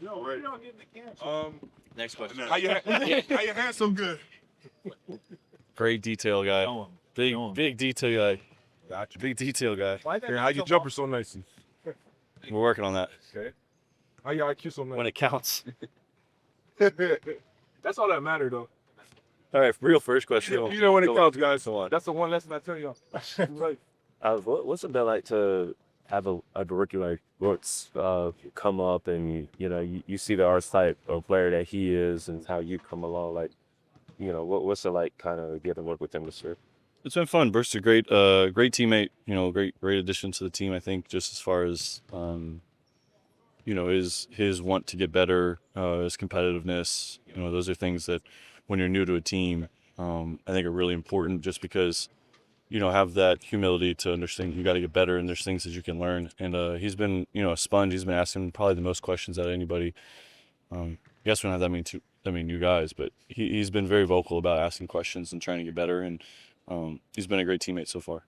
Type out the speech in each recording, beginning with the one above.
Right. Next question. How your hands so good? Great detail guy. Big detail guy. Gotcha. Big detail guy. And how your jumper so nice? We're working on that. Okay. How your IQ so nice? When it counts. That's all that matters, though. All right, real first question. You know when it counts, guys. So on. That's the one lesson I tell y'all. Right. What's it been like to have a rookie like Brooks come up and you see the archetype of player that he is and how you come along, like what's it like kind of getting to work with him this year? It's been fun. Burst's a great teammate. Great addition to the team. I think just as far as his want to get better, his competitiveness. Those are things that when you're new to a team, I think are really important. Just because have that humility to understand you got to get better and there's things that you can learn. And he's been a sponge. He's been asking probably the most questions out of anybody. I guess we don't have that many new guys, but he's been very vocal about asking questions and trying to get better. And he's been a great teammate so far.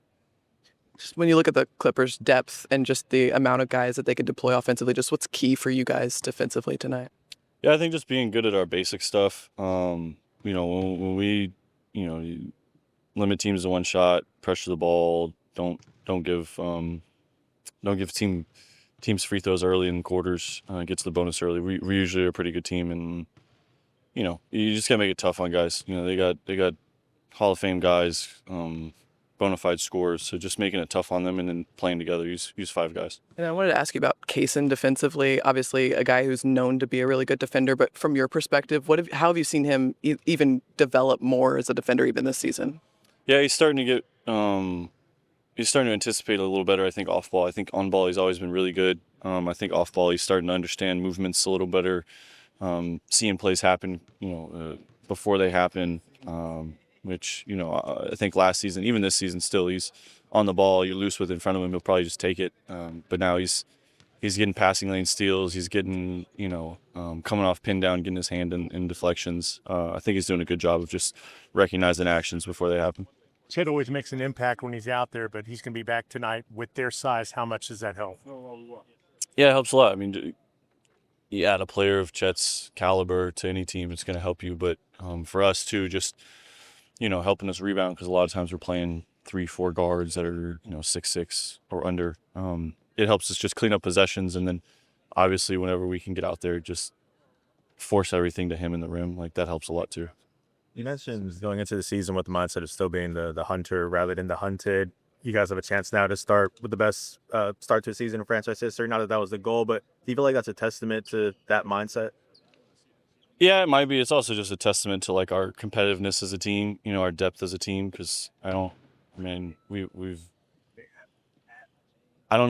Just when you look at the Clippers' depth and just the amount of guys that they could deploy offensively, just what's key for you guys defensively tonight? Yeah, I think just being good at our basic stuff. When we, limit teams to one shot, pressure the ball, don't give teams free throws early in quarters, get to the bonus early. We usually are a pretty good team, and you just gotta make it tough on guys. They got Hall of Fame guys, bona fide scorers, so just making it tough on them and then playing together. Use 5 guys. And I wanted to ask you about Kaysen defensively. Obviously, a guy who's known to be a really good defender, but from your perspective, how have you seen him even develop more as a defender even this season? Yeah, he's starting to get. He's starting to anticipate a little better. I think off ball. I think on ball he's always been really good. I think off ball he's starting to understand movements a little better, seeing plays happen, before they happen. Which I think last season, even this season, still he's on the ball. You're loose with it in front of him, he'll probably just take it. But now he's getting passing lane steals. He's getting coming off pin down, getting his hand in deflections. I think he's doing a good job of just recognizing actions before they happen. Chet always makes an impact when he's out there, but he's going to be back tonight with their size. How much does that help? Yeah, it helps a lot. I mean, you add a player of Chet's caliber to any team, it's going to help you. But for us too, just helping us rebound, because a lot of times we're playing 3-4 guards that are 6'6" or under. It helps us just clean up possessions, and then obviously whenever we can get out there, just force everything to him in the rim. Like that helps a lot too. You mentioned going into the season with the mindset of still being the hunter rather than the hunted. You guys have a chance now to start with the best start to a season in franchise history. Not that was the goal, but do you feel like that's a testament to that mindset? Yeah, it might be. It's also just a testament to like our competitiveness as a team, our depth as a team. Because I don't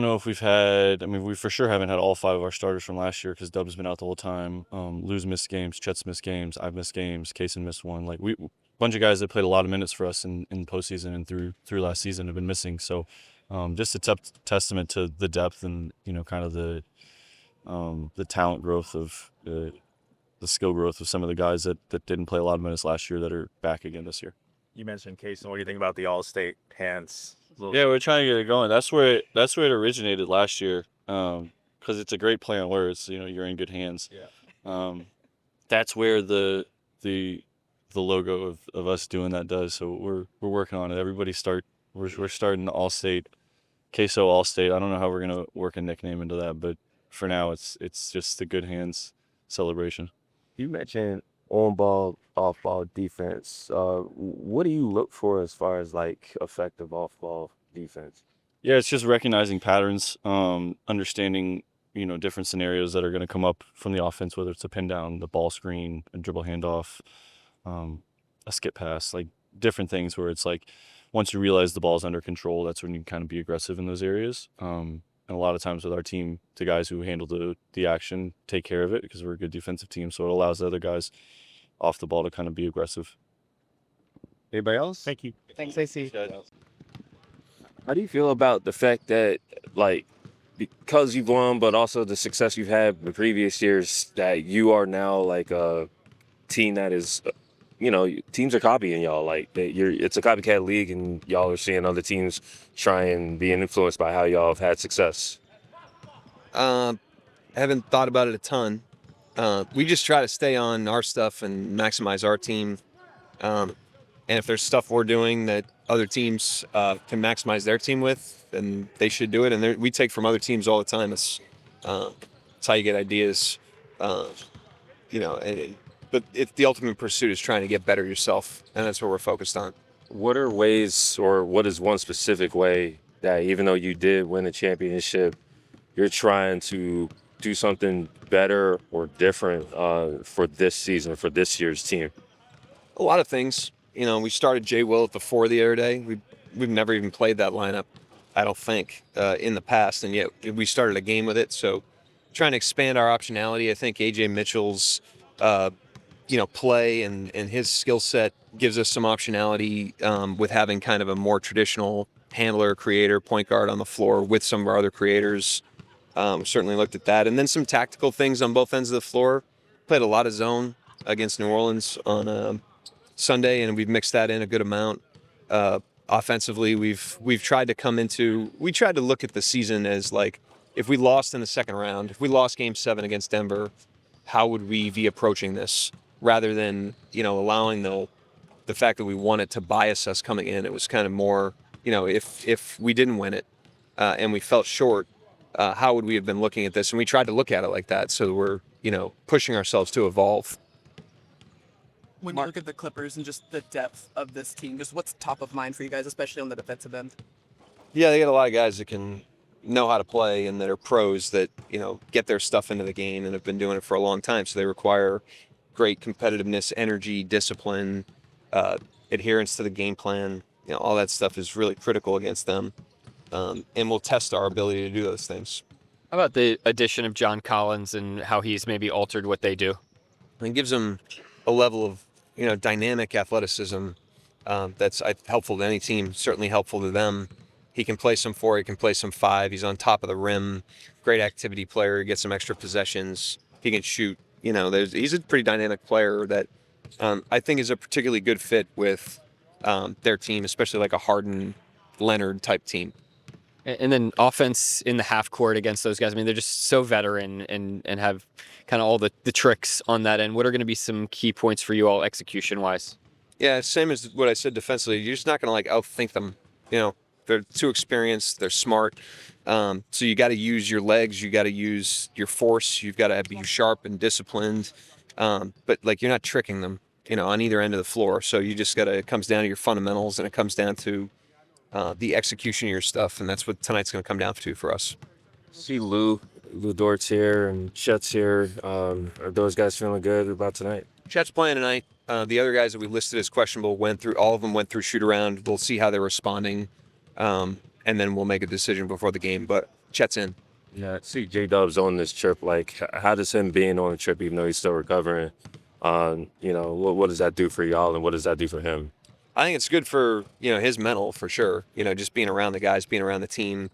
know if we've had. We for sure haven't had all 5 of our starters from last year, because Dub's been out the whole time. Lou's missed games, Chet's missed games, I've missed games, Kaysen missed one. Like a bunch of guys that played a lot of minutes for us in postseason and through last season have been missing. So just a testament to the depth and kind of the talent growth of the skill growth of some of the guys that didn't play a lot of minutes last year that are back again this year. You mentioned Kaysen. What do you think about the All-State hands? Yeah, we're trying to get it going. That's where it originated last year, because it's a great play on words. You're in good hands. Yeah. That's where the logo of us doing that does. So we're working on it. We're starting the All-State, Queso All-State. I don't know how we're gonna work a nickname into that, but for now it's just the good hands celebration. You mentioned on-ball, off-ball defense. What do you look for as far as like effective off-ball defense? Yeah, it's just recognizing patterns, understanding different scenarios that are going to come up from the offense, whether it's a pin down, the ball screen, a dribble handoff, a skip pass, like different things where it's like once you realize the ball's under control, that's when you kind of be aggressive in those areas. And a lot of times with our team, the guys who handle the action take care of it because we're a good defensive team. So it allows the other guys off the ball to kind of be aggressive. Anybody else? Thank you. Thanks, AC. How do you feel about the fact that, like, because you've won, but also the success you've had in previous years, that you are now like a team that is, teams are copying y'all. Like, it's a copycat league, and y'all are seeing other teams try and being influenced by how y'all have had success. I haven't thought about it a ton. we just try to stay on our stuff and maximize our team. And if there's stuff we're doing that other teams can maximize their team with, then they should do it. And we take from other teams all the time. It's how you get ideas. But the ultimate pursuit is trying to get better yourself, and that's what we're focused on. What are ways, or what is one specific way that even though you did win a championship, you're trying to do something better or different for this season, for this year's team? A lot of things. We started Jay Will at the 4 the other day. We've never even played that lineup, I don't think, in the past, and yet we started a game with it. So trying to expand our optionality. I think Ajay Mitchell's play and his skill set gives us some optionality with having kind of a more traditional handler, creator, point guard on the floor with some of our other creators. Certainly looked at that. And then some tactical things on both ends of the floor. Played a lot of zone against New Orleans on Sunday, and we've mixed that in a good amount. Offensively, we've tried to look at the season as like, if we lost in the second round, if we lost Game 7 against Denver, how would we be approaching this? Rather than, allowing the fact that we won it to bias us coming in. It was kind of more, if we didn't win it and we felt short, how would we have been looking at this? And we tried to look at it like that. So we're, pushing ourselves to evolve. When you look at the Clippers and just the depth of this team, just what's top of mind for you guys, especially on the defensive end? Yeah, they got a lot of guys that can know how to play and that are pros that, get their stuff into the game and have been doing it for a long time. So they require great competitiveness, energy, discipline, adherence to the game plan. All that stuff is really critical against them. And we'll test our ability to do those things. How about the addition of John Collins and how he's maybe altered what they do? It gives them a level of, dynamic athleticism that's helpful to any team, certainly helpful to them. He can play some 4, he can play some 5. He's on top of the rim. Great activity player, gets some extra possessions. He can shoot. He's a pretty dynamic player that I think is a particularly good fit with their team, especially like a Harden, Leonard type team. And then offense in the half court against those guys. I mean, they're just so veteran and have kind of all the tricks on that end. What are going to be some key points for you all execution-wise? Yeah, same as what I said defensively. You're just not going to outthink them. They're too experienced. They're smart. So you got to use your legs. You got to use your force. You've got to be sharp and disciplined. But you're not tricking them, on either end of the floor. So you just it comes down to your fundamentals, and it comes down to the execution of your stuff. And that's what tonight's going to come down to for us. See Lou Dort's here and Chet's here. Are those guys feeling good about tonight? Chet's playing tonight. The other guys that we listed as questionable all of them went through shoot-around. We'll see how they're responding. And then we'll make a decision before the game. But Chet's in. Yeah, I see J-Dub's on this trip. How does him being on the trip, even though he's still recovering, what does that do for y'all and what does that do for him? I think it's good for, his mental for sure. Just being around the guys, being around the team.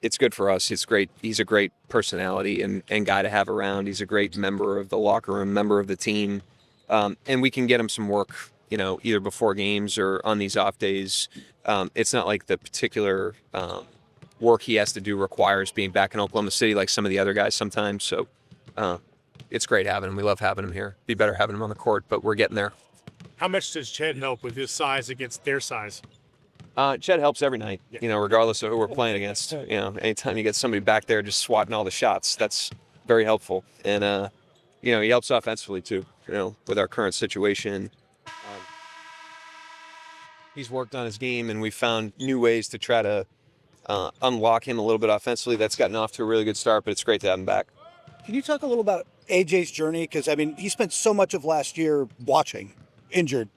It's good for us. It's great. He's a great personality and guy to have around. He's a great member of the locker room, member of the team. And we can get him some work, either before games or on these off days. It's not like the particular work he has to do requires being back in Oklahoma City like some of the other guys sometimes. So it's great having him. We love having him here. Be better having him on the court, but we're getting there. How much does Chet help with his size against their size? Chet helps every night, regardless of who we're playing against. Anytime you get somebody back there just swatting all the shots, that's very helpful. And, he helps offensively too, with our current situation. He's worked on his game, and we found new ways to try to unlock him a little bit offensively. That's gotten off to a really good start, but it's great to have him back. Can you talk a little about AJ's journey? Because, he spent so much of last year watching, injured,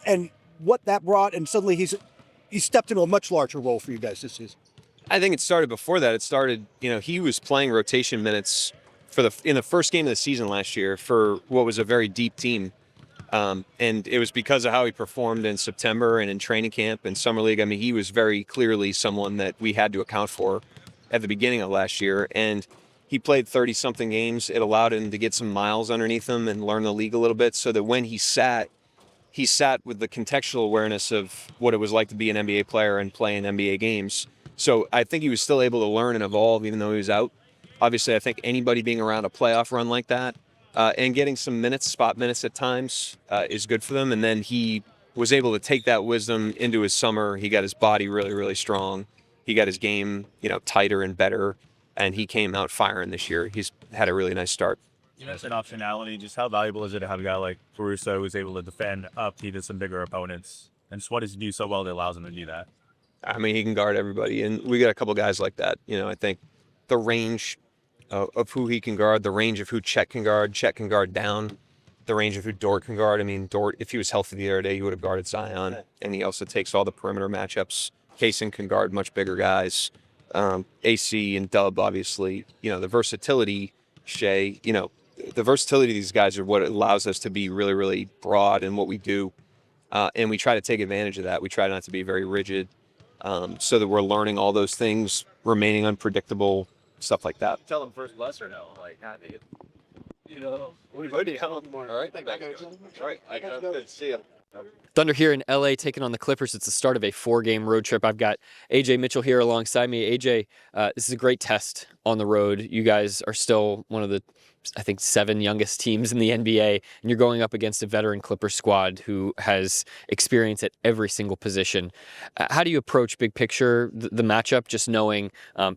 and what that brought, and suddenly he stepped into a much larger role for you guys this season. I think it started before that. It started, he was playing rotation minutes in the first game of the season last year for what was a very deep team. And it was because of how he performed in September and in training camp and summer league. He was very clearly someone that we had to account for at the beginning of last year. And he played 30-something games. It allowed him to get some miles underneath him and learn the league a little bit, so that when he sat with the contextual awareness of what it was like to be an NBA player and play in NBA games. So I think he was still able to learn and evolve even though he was out. Obviously, I think anybody being around a playoff run like that and getting some minutes, spot minutes at times, is good for them. And then he was able to take that wisdom into his summer. He got his body really, really strong. He got his game, tighter and better, and he came out firing this year. He's had a really nice start. You mentioned optionality. Just how valuable is it to have a guy like Caruso who's able to defend up to some bigger opponents? And just what does he do so well that allows him to do that? I mean, he can guard everybody, and we got a couple guys like that. I think the range of who he can guard, the range of who Chet can guard down, the range of who Dort can guard. I mean, Dort, if he was healthy the other day, he would have guarded Zion, and he also takes all the perimeter matchups. Kaysen can guard much bigger guys. AC and Dub, obviously. The versatility, Shea, the versatility of these guys are what allows us to be really, really broad in what we do. And we try to take advantage of that. We try not to be very rigid, so that we're learning all those things, remaining unpredictable, stuff like that. Tell them first bless or no? Like, how do you? All right. All right. I got to see you. Thunder here in LA taking on the Clippers. It's the start of a 4-game road trip. I've got Ajay Mitchell here alongside me. Ajay, this is a great test on the road. You guys are still one of the, I think, 7 youngest teams in the NBA, and you're going up against a veteran Clippers squad who has experience at every single position. How do you approach big picture the matchup, just knowing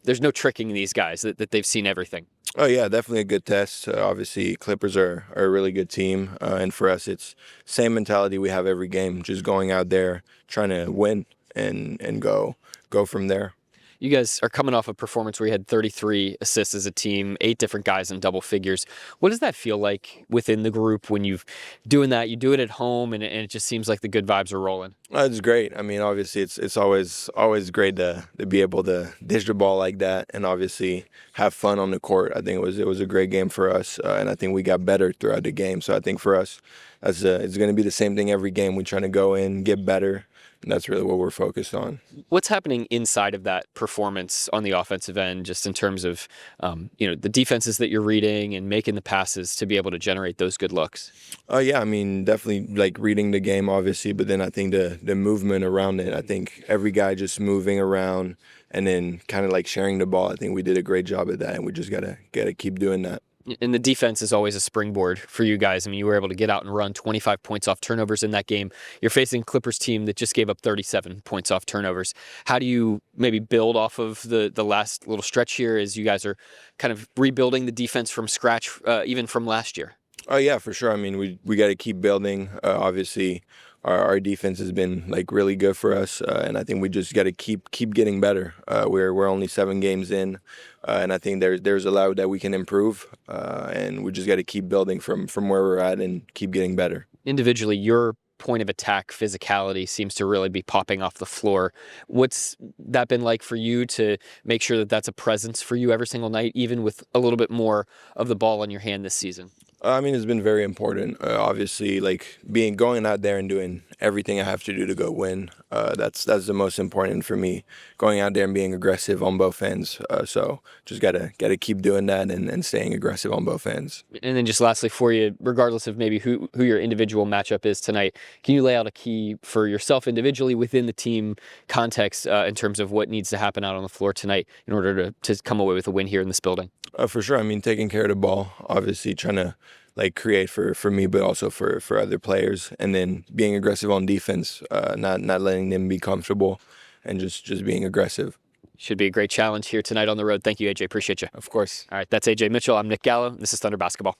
there's no tricking these guys, that they've seen everything? Oh yeah, definitely a good test. Obviously, Clippers are a really good team, and for us, it's same mentality we have every game, just going out there trying to win and go from there. You guys are coming off a performance where you had 33 assists as a team, 8 different guys in double figures. What does that feel like within the group when you've doing that? You do it at home, and it just seems like the good vibes are rolling. It's great. I mean, obviously, it's always great to be able to dish the ball like that, and obviously have fun on the court. I think it was a great game for us, and I think we got better throughout the game. So I think for us, it's going to be the same thing every game. We're trying to go in, get better. And that's really what we're focused on. What's happening inside of that performance on the offensive end, just in terms of, the defenses that you're reading and making the passes to be able to generate those good looks? Yeah, I mean, definitely like reading the game, obviously, but then I think the movement around it. I think every guy just moving around and then kind of like sharing the ball. I think we did a great job at that, and we just gotta keep doing that. And the defense is always a springboard for you guys. I mean, you were able to get out and run 25 points off turnovers in that game. You're facing Clippers team that just gave up 37 points off turnovers. How do you maybe build off of the last little stretch here as you guys are kind of rebuilding the defense from scratch, even from last year? Oh yeah, for sure. I mean, we got to keep building. Obviously, our defense has been like really good for us, and I think we just got to keep getting better. We're only 7 games in, and I think there's a lot that we can improve, and we just got to keep building from where we're at and keep getting better. Individually, your point of attack physicality seems to really be popping off the floor. What's that been like for you to make sure that that's a presence for you every single night, even with a little bit more of the ball in your hand this season? I mean, it's been very important. Obviously, like going out there and doing everything I have to do to go win. That's the most important for me. Going out there and being aggressive on both ends. So just gotta keep doing that and staying aggressive on both ends. And then just lastly for you, regardless of maybe who your individual matchup is tonight, can you lay out a key for yourself individually within the team context in terms of what needs to happen out on the floor tonight in order to come away with a win here in this building? For sure. I mean, taking care of the ball, obviously trying to like create for me, but also for other players, and then being aggressive on defense, not letting them be comfortable, and just being aggressive. Should be a great challenge here tonight on the road. Thank you, AJ. Appreciate you. Of course. All right, that's AJ Mitchell. I'm Nick Gallo. This is Thunder Basketball.